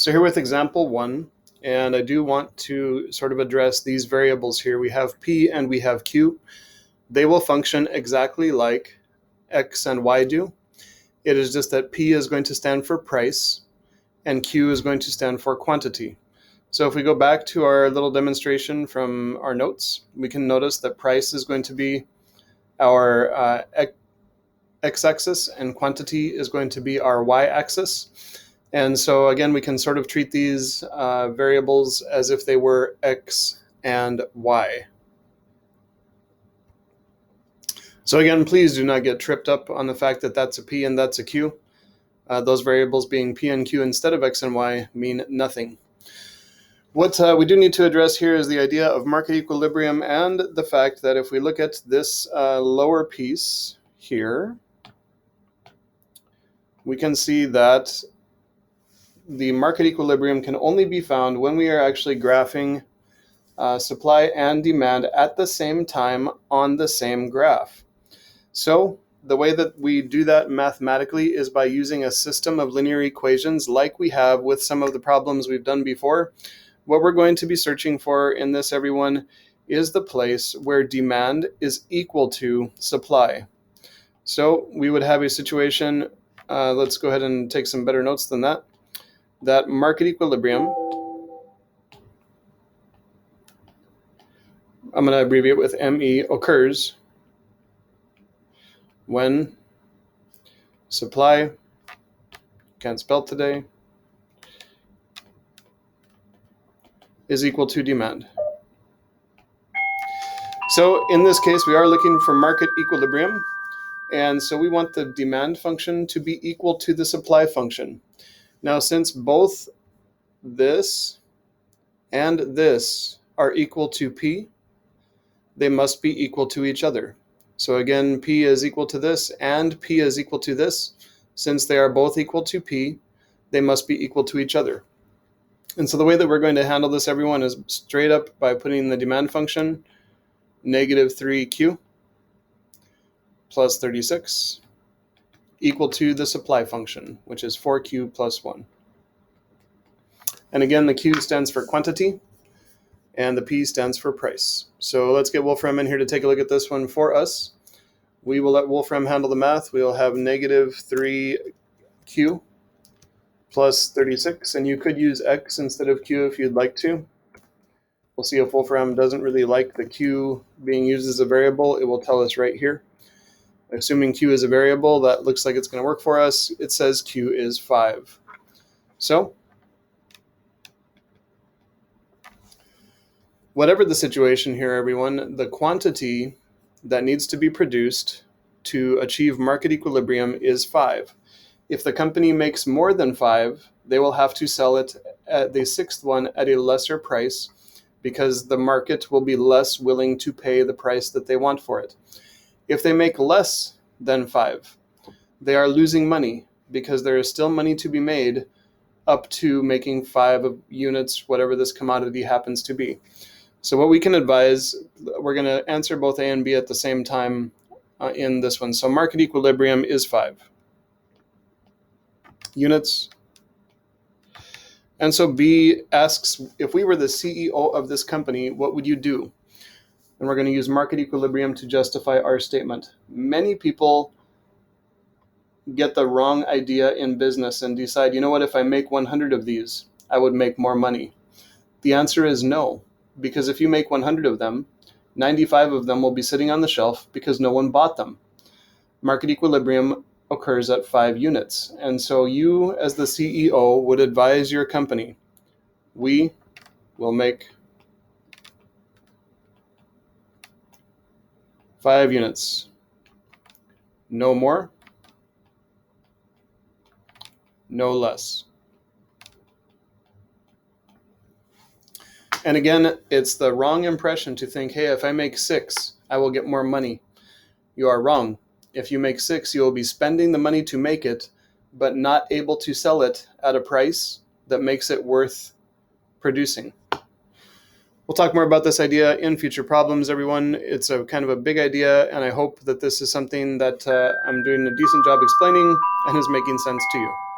So here with example 1, and I do want to sort of address these variables here. We have P and we have Q. They will function exactly like X and Y do. It is just that P is going to stand for price and Q is going to stand for quantity. So if we go back to our little demonstration from our notes, we can notice that price is going to be our x-axis and quantity is going to be our y-axis. And so again, we can sort of treat these variables as if they were x and y. So again, please do not get tripped up on the fact that that's a p and that's a q. Those variables being p and q instead of x and y mean nothing. What we do need to address here is the idea of market equilibrium and the fact that if we look at this lower piece here, we can see that the market equilibrium can only be found when we are actually graphing supply and demand at the same time on the same graph. So the way that we do that mathematically is by using a system of linear equations like we have with some of the problems we've done before. What we're going to be searching for in this, everyone, is the place where demand is equal to supply. So we would have a situation, let's go ahead and take some better notes than that. That market equilibrium, I'm going to abbreviate with ME, occurs when supply, can't spell today, is equal to demand. So in this case, we are looking for market equilibrium. And so we want the demand function to be equal to the supply function. Now, since both this and this are equal to P, they must be equal to each other. So again, P is equal to this and P is equal to this. Since they are both equal to P, they must be equal to each other. And so the way that we're going to handle this, everyone, is straight up by putting the demand function, negative 3Q plus 36 equal to the supply function, which is 4Q plus 1. And again, the Q stands for quantity, and the P stands for price. So let's get Wolfram in here to take a look at this one for us. We will let Wolfram handle the math. We will have negative 3Q plus 36, and you could use X instead of Q if you'd like to. We'll see if Wolfram doesn't really like the Q being used as a variable. It will tell us right here. Assuming Q is a variable, that looks like it's going to work for us. It says Q is 5. So whatever the situation here, everyone, the quantity that needs to be produced to achieve market equilibrium is 5. If the company makes more than 5, they will have to sell it at the sixth one at a lesser price because the market will be less willing to pay the price that they want for it. If they make less than 5, they are losing money because there is still money to be made up to making 5 units, whatever this commodity happens to be. So what we can advise, we're going to answer both A and B at the same time in this one. So market equilibrium is 5 units. And so B asks, if we were the CEO of this company, what would you do? And we're going to use market equilibrium to justify our statement. Many people get the wrong idea in business and decide, you know what, if I make 100 of these, I would make more money. The answer is no, because if you make 100 of them, 95 of them will be sitting on the shelf because no one bought them. Market equilibrium occurs at 5 units. And so you, as the CEO, would advise your company, we will make 5 units. No more, no less. And again, it's the wrong impression to think, hey, if I make 6, I will get more money. You are wrong. If you make 6, you will be spending the money to make it, but not able to sell it at a price that makes it worth producing. We'll talk more about this idea in future problems, everyone. It's a kind of a big idea, and I hope that this is something that I'm doing a decent job explaining and is making sense to you.